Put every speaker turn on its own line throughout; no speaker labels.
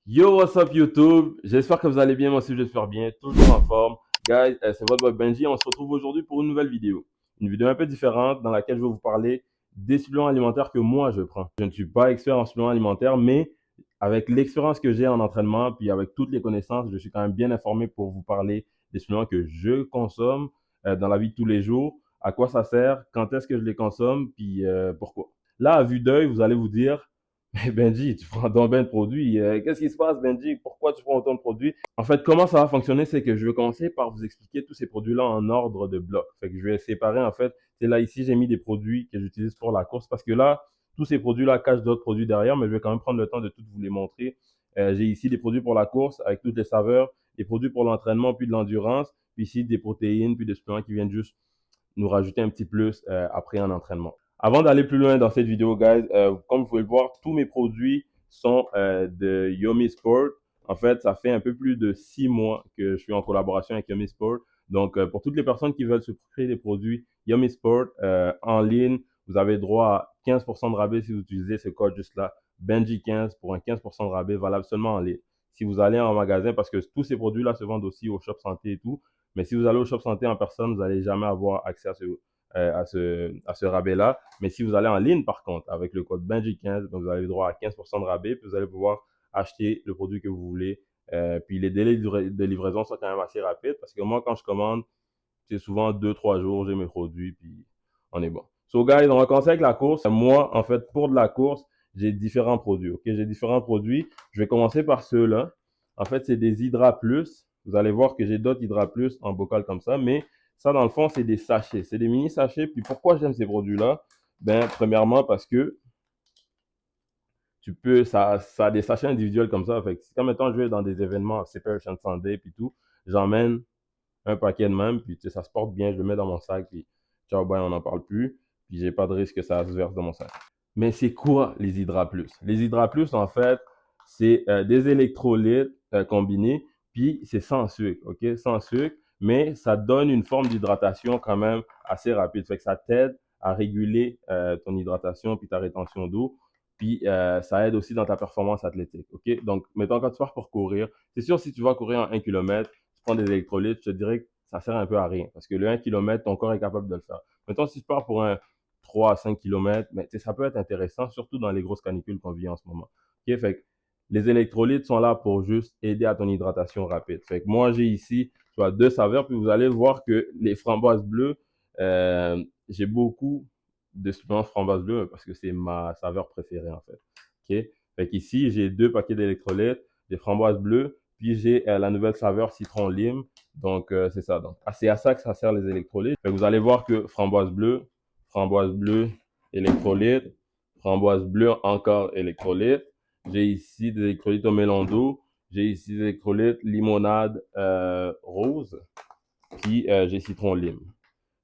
Yo, what's up YouTube? J'espère que vous allez bien, moi aussi j'espère bien, toujours en forme. Guys, c'est votre boy Benji, on se retrouve aujourd'hui pour une nouvelle vidéo. Une vidéo un peu différente dans laquelle je vais vous parler des suppléments alimentaires que moi je prends. Je ne suis pas expert en suppléments alimentaires, mais avec l'expérience que j'ai en entraînement, puis avec toutes les connaissances, je suis quand même bien informé pour vous parler des suppléments que je consomme dans la vie de tous les jours, à quoi ça sert, quand est-ce que je les consomme, puis pourquoi. Là, à vue d'œil, vous allez vous dire, mais Benji, tu prends donc bien de produits. Qu'est-ce qui se passe, Benji? Pourquoi tu prends autant de produits? En fait, comment ça va fonctionner, c'est que je vais commencer par vous expliquer tous ces produits-là en ordre de bloc. Fait que je vais séparer, en fait, c'est là, ici, j'ai mis des produits que j'utilise pour la course parce que là, tous ces produits-là cachent d'autres produits derrière, mais je vais quand même prendre le temps de tout vous les montrer. J'ai ici des produits pour la course avec toutes les saveurs, des produits pour l'entraînement, puis de l'endurance, puis ici des protéines, puis des suppléments qui viennent juste nous rajouter un petit plus après un entraînement. Avant d'aller plus loin dans cette vidéo, guys, comme vous pouvez le voir, tous mes produits sont de Yomi Sport. En fait, ça fait un peu plus de 6 mois que je suis en collaboration avec Yomi Sport. Donc, pour toutes les personnes qui veulent se procurer des produits Yomi Sport en ligne, vous avez droit à 15% de rabais si vous utilisez ce code juste là, Benji15 pour un 15% de rabais valable seulement en ligne. Si vous allez en magasin, parce que tous ces produits-là se vendent aussi au Shop Santé et tout, mais si vous allez au Shop Santé en personne, vous n'allez jamais avoir accès à ce rabais-là. Mais si vous allez en ligne, par contre, avec le code Benji15, donc vous avez le droit à 15% de rabais, puis vous allez pouvoir acheter le produit que vous voulez. Puis les délais de livraison sont quand même assez rapides parce que moi, quand je commande, c'est souvent 2-3 jours, j'ai mes produits, puis on est bon. So, guys, on va commencer avec la course. Moi, en fait, pour de la course, j'ai différents produits, ok? J'ai différents produits. Je vais commencer par ceux-là. En fait, c'est des Hydra Plus. Vous allez voir que j'ai d'autres Hydra Plus en bocal comme ça, mais ça, dans le fond, c'est des sachets. C'est des mini sachets. Puis pourquoi j'aime ces produits-là? Ben, premièrement, parce que ça a des sachets individuels comme ça. Fait que quand maintenant je vais dans des événements, Separation Sunday, puis tout, j'emmène un paquet de même, puis tu sais, ça se porte bien, je le mets dans mon sac, puis ciao, bye, on n'en parle plus, puis j'ai pas de risque que ça se verse dans mon sac. Mais c'est quoi les Hydra Plus? Les Hydra Plus, en fait, c'est des électrolytes combinés, puis c'est sans sucre, ok? Sans sucre, mais ça donne une forme d'hydratation quand même assez rapide. Fait que ça t'aide à réguler ton hydratation puis ta rétention d'eau. Puis ça aide aussi dans ta performance athlétique, ok? Donc, mettons, quand tu pars pour courir, c'est sûr, si tu vas courir en 1 km, tu prends des électrolytes, je te dirais que ça sert un peu à rien. Parce que le 1 km, ton corps est capable de le faire. Mettons, si tu pars pour un 3 à 5 km, mais ça peut être intéressant, surtout dans les grosses canicules qu'on vit en ce moment. Ok, fait que les électrolytes sont là pour juste aider à ton hydratation rapide. Fait que moi, j'ai ici, tu vois, 2 saveurs, puis vous allez voir que les framboises bleues, j'ai beaucoup de suppléments framboises bleues parce que c'est ma saveur préférée, en fait. Ok, fait qu'ici, j'ai 2 paquets d'électrolytes, des framboises bleues, puis j'ai la nouvelle saveur citron lime. Donc, c'est ça. Donc, c'est à ça que ça sert les électrolytes. Fait que vous allez voir que framboise bleue, électrolyte, framboise bleue, encore électrolyte. J'ai ici des électrolytes au melon d'eau. J'ai ici des électrolytes limonade rose. Puis, j'ai citron lime.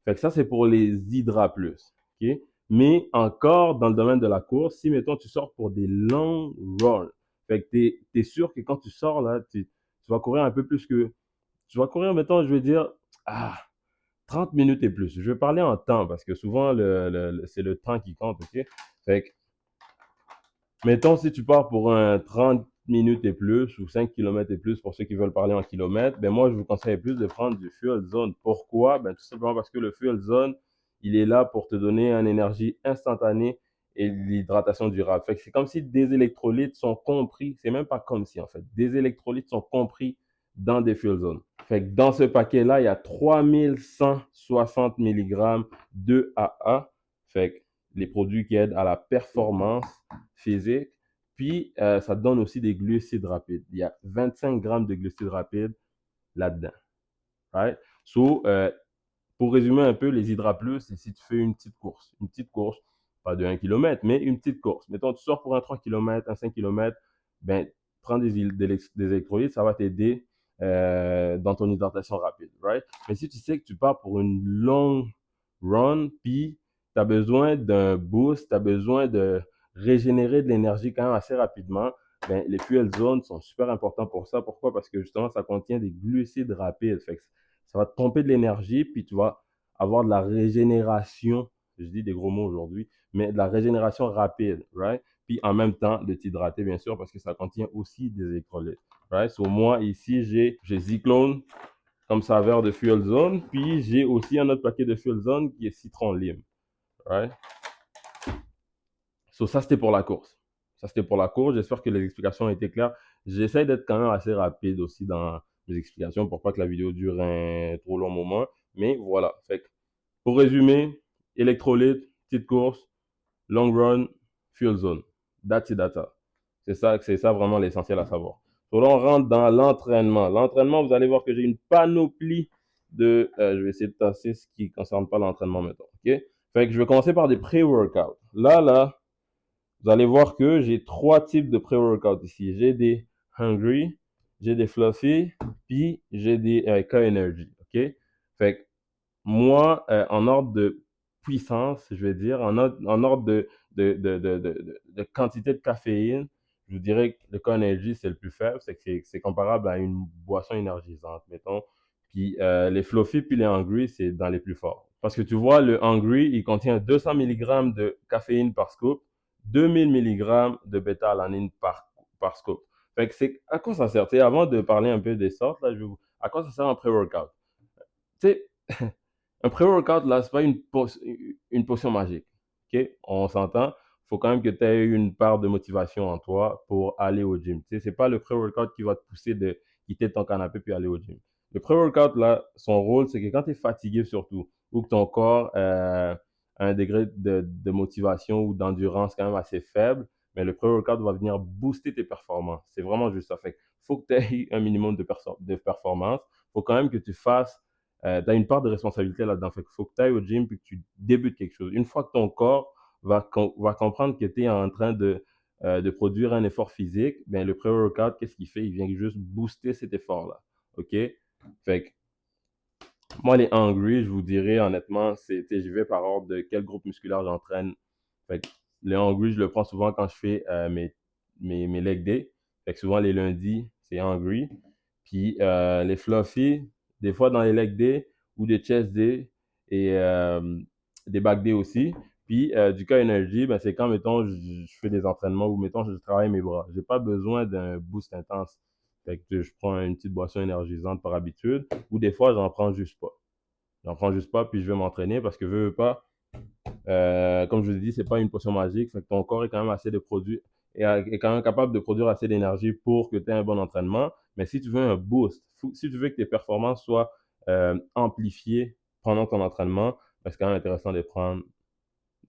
Fait que ça, c'est pour les Hydra Plus. OK? Mais encore dans le domaine de la course, si, mettons, tu sors pour des longs runs, fait que t'es sûr que quand tu sors, là, tu vas courir un peu plus que, tu vas courir, mettons, je vais dire, ah, 30 minutes et plus. Je vais parler en temps parce que souvent, c'est le temps qui compte, OK? Fait que, mettons, si tu pars pour un 30 minutes et plus ou 5 km et plus pour ceux qui veulent parler en kilomètres, ben moi, je vous conseille plus de prendre du Fuel Zone. Pourquoi? Ben tout simplement parce que le Fuel Zone, il est là pour te donner une énergie instantanée et l'hydratation durable. Fait que c'est comme si des électrolytes sont compris, c'est même pas comme si en fait, des électrolytes sont compris dans des Fuel Zones. Fait que dans ce paquet-là, il y a 3160 mg de AA. Fait que les produits qui aident à la performance physique. Puis, ça te donne aussi des glucides rapides. Il y a 25 grammes de glucides rapides là-dedans. Right? So, pour résumer un peu, les Hydra Plus, c'est si tu fais une petite course. Une petite course, pas de 1 km, mais une petite course. Mettons, tu sors pour un 3 km, un 5 km, ben, prends des électrolytes, ça va t'aider dans ton hydratation rapide. Right? Mais si tu sais que tu pars pour une longue run, puis tu as besoin d'un boost, tu as besoin de régénérer de l'énergie quand même assez rapidement, ben, les fuel zones sont super importants pour ça. Pourquoi? Parce que justement, ça contient des glucides rapides. Fait que ça va te pomper de l'énergie, puis tu vas avoir de la régénération. Je dis des gros mots aujourd'hui, mais de la régénération rapide, right? puis en même temps de t'hydrater, bien sûr, parce que ça contient aussi des électrolytes. Right? So, moi, ici, j'ai Zyklone comme saveur de Fuel Zone, puis j'ai aussi un autre paquet de Fuel Zone qui est citron lime. Right? So, ça, c'était pour la course. Ça, c'était pour la course. J'espère que les explications ont été claires. J'essaie d'être quand même assez rapide aussi dans mes explications pour pas que la vidéo dure un trop long moment. Mais voilà. Fait que, pour résumer, électrolytes, petite course, long run, fuel zone. That's it, that's all. C'est ça vraiment l'essentiel à savoir. Donc là, on rentre dans l'entraînement. L'entraînement, vous allez voir que j'ai une panoplie de... je vais essayer de tasser ce qui ne concerne pas l'entraînement maintenant. OK? Fait que je vais commencer par des pré-workouts. Là, vous allez voir que j'ai 3 types de pré-workouts ici. J'ai des Hungry, j'ai des Fluffy, puis j'ai des K-Energy. OK? Fait que moi, en ordre de puissance, je vais dire, en ordre de quantité de caféine, je vous dirais que le K-Energy, c'est le plus faible. C'est que c'est comparable à une boisson énergisante, mettons. Puis les Fluffy puis les Hungry, c'est dans les plus forts. Parce que tu vois, le Hungry, il contient 200 mg de caféine par scoop, 2000 mg de bêta-alanine par scoop. Fait que c'est à quoi ça sert? Tu sais, avant de parler un peu des sortes, là, à quoi ça sert un pré-workout? Tu sais, un pré-workout, là, c'est pas une potion magique. OK? On s'entend. Il faut quand même que tu aies une part de motivation en toi pour aller au gym. Tu sais, c'est pas le pré-workout qui va te pousser de quitter ton canapé puis aller au gym. Le pré-workout, là, son rôle, c'est que quand tu es fatigué surtout, ou que ton corps a un degré de motivation ou d'endurance quand même assez faible, mais le pré-workout va venir booster tes performances. C'est vraiment juste ça. Fait faut que tu aies un minimum de performance. Il faut quand même que tu fasses tu as une part de responsabilité là-dedans. Fait qu'il faut que tu ailles au gym et que tu débutes quelque chose. Une fois que ton corps va comprendre que tu es en train de produire un effort physique, ben le pré-workout, qu'est-ce qu'il fait? Il vient juste booster cet effort-là. OK? Fait que moi, les hungry, je vous dirais honnêtement, je vais par ordre de quel groupe musculaire j'entraîne. Fait que les hungry, je le prends souvent quand je fais mes leg day. Fait que souvent les lundis, c'est hungry. Puis les fluffy, des fois dans les leg day ou des chest day et des back day aussi. Puis du cas energy, ben, c'est quand, mettons, je fais des entraînements ou, mettons, je travaille mes bras. J'ai pas besoin d'un boost intense. Fait que je prends une petite boisson énergisante par habitude ou des fois, j'en prends juste pas. J'en prends juste pas, puis je vais m'entraîner parce que veux pas, comme je vous ai dit, c'est pas une potion magique. Fait que ton corps est quand même assez de produire est quand même capable de produire assez d'énergie pour que tu aies un bon entraînement. Mais si tu veux un boost, si tu veux que tes performances soient amplifiées pendant ton entraînement, ben, c'est quand même intéressant de prendre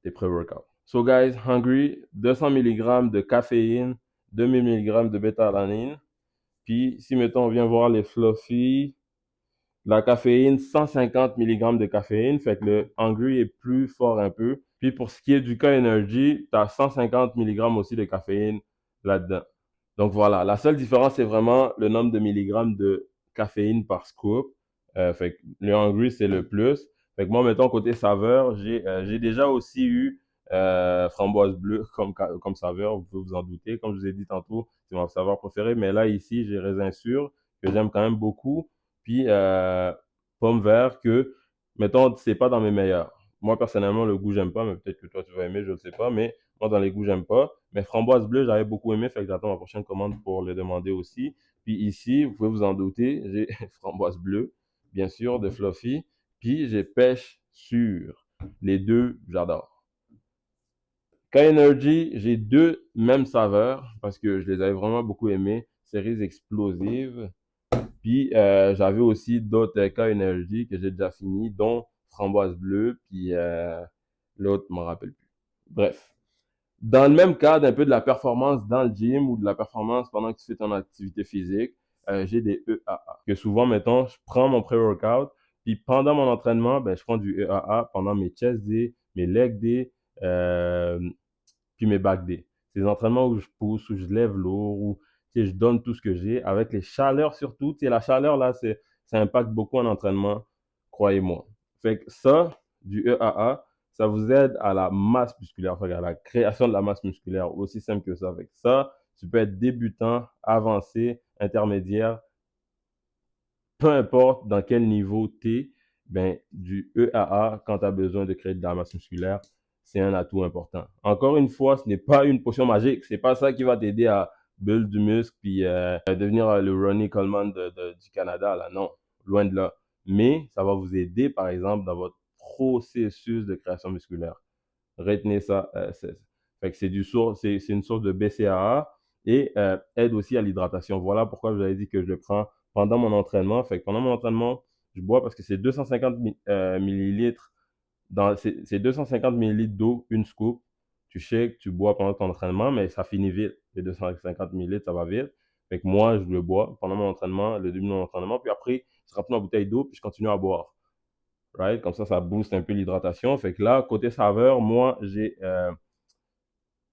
tes pré-workouts. So guys, hungry, 200 mg de caféine, 2000 mg de bêta-alanine. Puis si mettons on vient voir les fluffy, la caféine, 150 mg de caféine, fait que le hungry est plus fort un peu. Puis pour ce qui est du K-Energy, tu as 150 mg aussi de caféine là-dedans. Donc voilà, la seule différence, c'est vraiment le nombre de milligrammes de caféine par scoop. Fait que le hungry, c'est le plus. Fait que moi, mettons, côté saveur, j'ai déjà aussi eu framboise bleue comme saveur, vous pouvez vous en douter. Comme je vous ai dit tantôt, c'est mon saveur préférée. Mais là, ici, j'ai raisin sûr, que j'aime quand même beaucoup. Puis pomme vert, que, mettons, c'est pas dans mes meilleurs. Moi, personnellement, le goût, j'aime pas, mais peut-être que toi, tu vas aimer, je ne sais pas. Mais moi, dans les goûts, j'aime pas. Mais framboise bleue, j'avais beaucoup aimé, fait que j'attends ma prochaine commande pour le demander aussi. Puis ici, vous pouvez vous en douter, j'ai framboise bleue, bien sûr, de Fluffy. Puis j'ai pêche sûre. Les deux, j'adore. K-Energy, j'ai deux mêmes saveurs parce que je les avais vraiment beaucoup aimés. Séries explosives. Puis j'avais aussi d'autres K-Energy que j'ai déjà fini, dont framboise bleue, puis l'autre, je m'en rappelle plus. Bref. Dans le même cadre, un peu de la performance dans le gym ou de la performance pendant que tu fais ton activité physique, j'ai des EAA. Que souvent, mettons, je prends mon pré-workout, puis pendant mon entraînement, ben, je prends du EAA pendant mes chest days, mes leg days, euh, puis mes back days. C'est des entraînements où je pousse, où je lève lourd, où tu sais, je donne tout ce que j'ai, avec les chaleurs surtout. Tu sais, la chaleur, là, ça impacte beaucoup en entraînement, croyez-moi. Fait que ça, du EAA, ça vous aide à la masse musculaire, à la création de la masse musculaire, aussi simple que ça. Avec ça, tu peux être débutant, avancé, intermédiaire, peu importe dans quel niveau tu es, ben, du EAA, quand tu as besoin de créer de la masse musculaire, c'est un atout important. Encore une fois, ce n'est pas une potion magique. C'est pas ça qui va t'aider à build du muscle puis devenir le Ronnie Coleman du Canada, là. Non, loin de là. Mais ça va vous aider, par exemple, dans votre processus de création musculaire. Retenez ça. Fait que c'est une source de BCAA et aide aussi à l'hydratation. Voilà pourquoi je vous avais dit que je le prends pendant mon entraînement. Fait que pendant mon entraînement, je bois parce que c'est 250 millilitres c'est 250 millilitres d'eau, une scoop. Tu shakes, tu bois pendant ton entraînement, mais ça finit vite. Les 250 millilitres, ça va vite. Fait que moi, je le bois pendant mon entraînement, le début de mon entraînement, puis après, je remplis ma bouteille d'eau, puis je continue à boire. Right? Comme ça booste un peu l'hydratation. Fait que là, côté saveur, moi, j'ai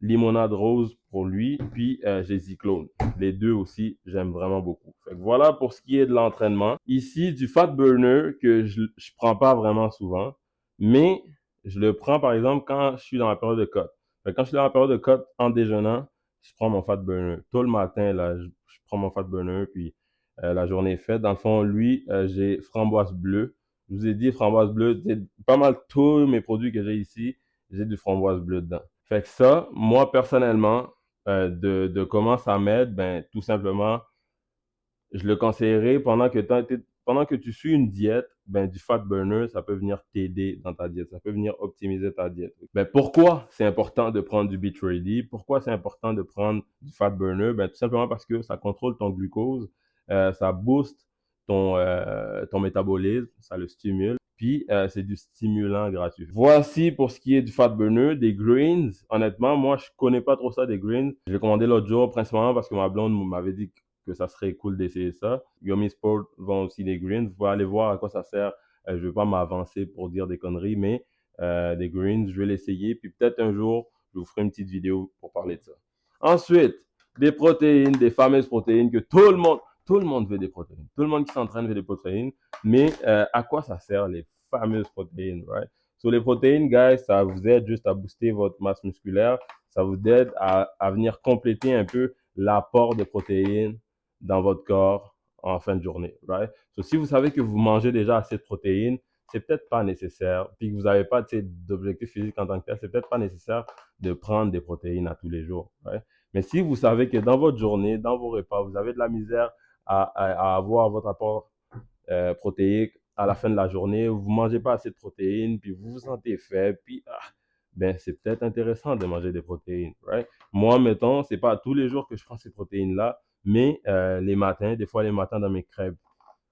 limonade rose pour lui, puis j'ai Zyklone. Les deux aussi, j'aime vraiment beaucoup. Fait que voilà pour ce qui est de l'entraînement. Ici, du fat burner que je prends pas vraiment souvent, mais je le prends par exemple quand je suis dans la période de cut. Fait que quand je suis dans la période de cut en déjeunant, je prends mon fat burner. Tôt le matin, là, je prends mon fat burner, puis la journée est faite. Dans le fond, lui, j'ai framboise bleue. Je vous ai dit framboise bleue, c'est pas mal tous mes produits que j'ai ici, j'ai du framboise bleue dedans. Fait que ça, moi personnellement, de comment ça m'aide, ben tout simplement, je le conseillerais pendant que tu suis une diète, ben du fat burner, ça peut venir t'aider dans ta diète, ça peut venir optimiser ta diète. Ben pourquoi c'est important de prendre du Beat Ready? Pourquoi c'est important de prendre du fat burner? Ben tout simplement parce que ça contrôle ton glucose, ça booste ton métabolisme, ça le stimule. Puis, c'est du stimulant gratuit. Voici pour ce qui est du fat burner, des greens. Honnêtement, moi, je connais pas trop ça des greens. J'ai commandé l'autre jour, principalement parce que ma blonde m'avait dit que ça serait cool d'essayer ça. Yummy Sport vend aussi des greens. Vous pouvez aller voir à quoi ça sert. Je vais pas m'avancer pour dire des conneries, mais des greens, je vais l'essayer. Puis peut-être un jour, je vous ferai une petite vidéo pour parler de ça. Ensuite, des protéines, des fameuses protéines que tout le monde veut des protéines. Tout le monde qui s'entraîne veut des protéines. Mais à quoi ça sert les fameuses protéines, right? So, les protéines, guys, ça vous aide juste à booster votre masse musculaire. Ça vous aide à venir compléter un peu l'apport de protéines dans votre corps en fin de journée, right? So, si vous savez que vous mangez déjà assez de protéines, c'est peut-être pas nécessaire, puis que vous n'avez pas d'objectif physique en tant que tel, c'est peut-être pas nécessaire de prendre des protéines à tous les jours, right? Mais si vous savez que dans votre journée, dans vos repas, vous avez de la misère à avoir votre apport protéique à la fin de la journée, vous mangez pas assez de protéines, puis vous vous sentez faible, puis ben c'est peut-être intéressant de manger des protéines, right? Moi, mettons, c'est pas tous les jours que je prends ces protéines-là, mais les matins, des fois les matins dans mes crêpes,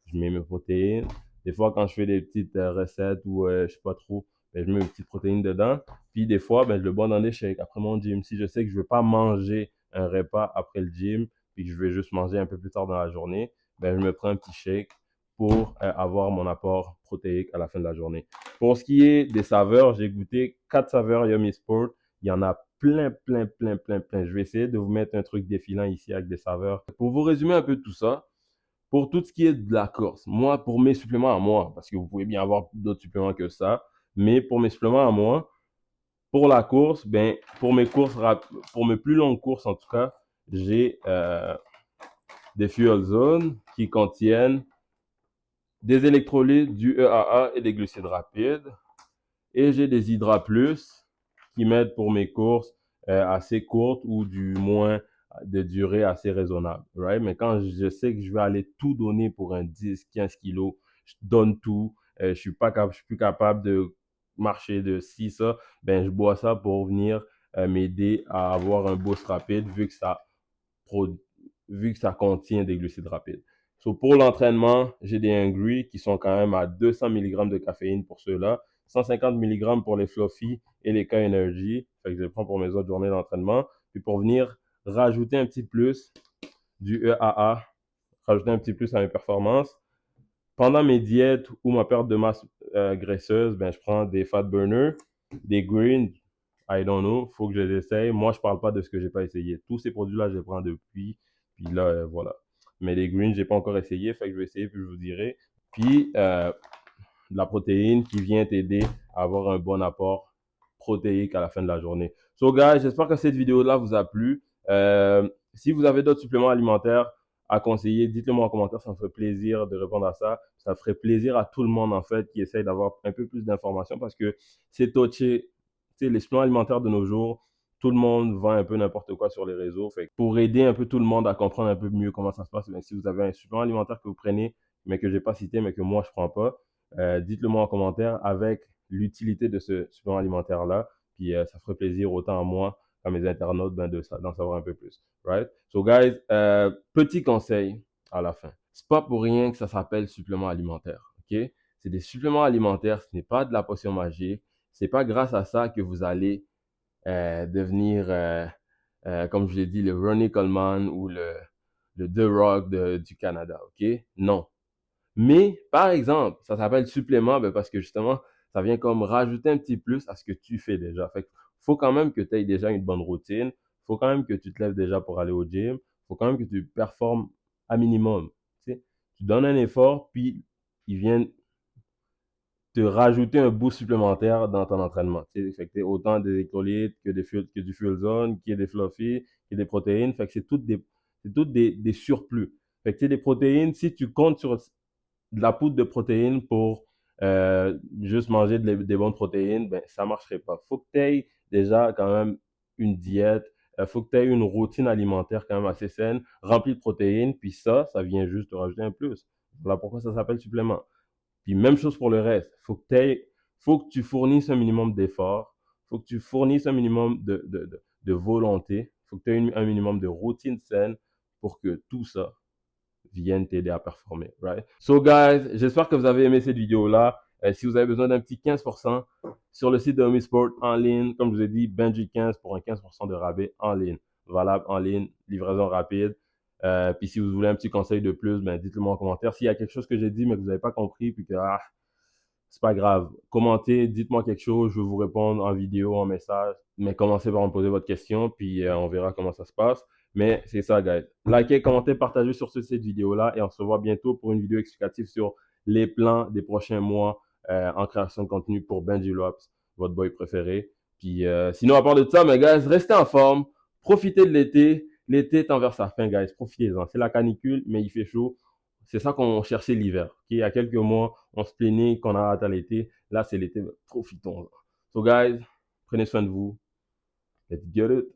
je mets mes protéines. Des fois, quand je fais des petites recettes ou je sais pas trop, ben, je mets mes petites protéines dedans. Puis des fois, ben, je le bois dans des shakes après mon gym. Si je sais que je ne veux pas manger un repas après le gym, puis que je vais juste manger un peu plus tard dans la journée, ben, je me prends un petit shake pour avoir mon apport protéique à la fin de la journée. Pour ce qui est des saveurs, j'ai goûté 4 saveurs Yummy Sport. Il y en a plein, plein, plein, plein, plein. Je vais essayer de vous mettre un truc défilant ici avec des saveurs. Pour vous résumer un peu tout ça, pour tout ce qui est de la course, moi, pour mes suppléments à moi, parce que vous pouvez bien avoir d'autres suppléments que ça, mais pour mes suppléments à moi, pour la course, ben, pour mes plus longues courses en tout cas, j'ai des Fuel Zone qui contiennent des électrolytes, du EAA et des glucides rapides. Et j'ai des Hydra Plus qui m'aident pour mes courses assez courtes ou du moins de durée assez raisonnable. Right? Mais quand je sais que je vais aller tout donner pour un 10, 15 kilos, je donne tout. Je suis plus capable de marcher de ci, ça. Ben, je bois ça pour venir m'aider à avoir un boost rapide vu que ça contient des glucides rapides. So, pour l'entraînement, j'ai des Hungry qui sont quand même à 200 mg de caféine pour ceux-là, 150 mg pour les Fluffy et les K-Energy. Fait que je les prends pour mes autres journées d'entraînement. Puis pour venir rajouter un petit plus du EAA, rajouter un petit plus à mes performances. Pendant mes diètes ou ma perte de masse graisseuse, ben, je prends des fat burners, des greens, I don't know, faut que je les essaye. Moi, je parle pas de ce que j'ai pas essayé. Tous ces produits-là, je les prends depuis. Puis là, voilà. Mais les greens, j'ai pas encore essayé, fait que je vais essayer, puis je vous dirai. Puis, de la protéine qui vient t'aider à avoir un bon apport protéique à la fin de la journée. So, guys, j'espère que cette vidéo-là vous a plu. Si vous avez d'autres suppléments alimentaires à conseiller, dites-le moi en commentaire, ça me ferait plaisir de répondre à ça. Ça ferait plaisir à tout le monde, en fait, qui essaye d'avoir un peu plus d'informations parce que c'est touché sais, les suppléments alimentaires de nos jours, tout le monde vend un peu n'importe quoi sur les réseaux. Fait que pour aider un peu tout le monde à comprendre un peu mieux comment ça se passe, ben, si vous avez un supplément alimentaire que vous prenez, mais que j'ai pas cité, mais que moi je prends pas, dites-le moi en commentaire avec l'utilité de ce supplément alimentaire-là. Puis ça ferait plaisir autant à moi qu'à mes internautes ben, d'en savoir un peu plus. Right? So guys, petit conseil à la fin. C'est pas pour rien que ça s'appelle supplément alimentaire. OK? C'est des suppléments alimentaires, ce n'est pas de la potion magique. C'est pas grâce à ça que vous allez devenir, comme je l'ai dit, le Ronnie Coleman ou le The Rock du Canada. OK? Non. Mais, par exemple, ça s'appelle supplément ben, parce que justement, ça vient comme rajouter un petit plus à ce que tu fais déjà. Fait faut quand même que tu aies déjà une bonne routine. Faut quand même que tu te lèves déjà pour aller au gym. Faut quand même que tu performes à minimum. Tu sais, tu donnes un effort, puis ils viennent te rajouter un boost supplémentaire dans ton entraînement. Tu sais, fait que autant des électrolytes que du fuel zone, qui est des fluffy, qui est des protéines. Fait que c'est toutes des surplus. Fait que tu sais, des protéines, si tu comptes sur de la poudre de protéines pour juste manger des bonnes protéines, ben ça marcherait pas. Faut que tu aies déjà quand même une diète, faut que tu aies une routine alimentaire quand même assez saine, remplie de protéines, puis ça vient juste te rajouter un plus. Voilà pourquoi ça s'appelle supplément. Puis même chose pour le reste. Faut que tu fournisses un minimum d'efforts, faut que tu fournisses un minimum de volonté, faut que tu aies un minimum de routine saine pour que tout ça viennent t'aider à performer, right? So guys, j'espère que vous avez aimé cette vidéo-là. Si vous avez besoin d'un petit 15% sur le site de Omnisport en ligne, comme je vous ai dit, Benji 15 pour un 15% de rabais en ligne. Valable en ligne, livraison rapide. Puis si vous voulez un petit conseil de plus, ben dites-le moi en commentaire. S'il y a quelque chose que j'ai dit mais que vous n'avez pas compris, puis que c'est pas grave. Commentez, dites-moi quelque chose, je vais vous répondre en vidéo, en message. Mais commencez par me poser votre question, puis on verra comment ça se passe. Mais c'est ça, guys. Likez, commentez, partagez sur cette vidéo-là et on se revoit bientôt pour une vidéo explicative sur les plans des prochains mois en création de contenu pour Benji Lops, votre boy préféré. Puis sinon, à part de ça, mes gars, restez en forme, profitez de l'été. L'été est envers sa fin, guys. Profitez-en. C'est la canicule, mais il fait chaud. C'est ça qu'on cherchait l'hiver. Okay? Il y a quelques mois, on se plaignait qu'on a hâte à l'été. Là, c'est l'été. Profitons-en. So, guys, prenez soin de vous. Let's get it.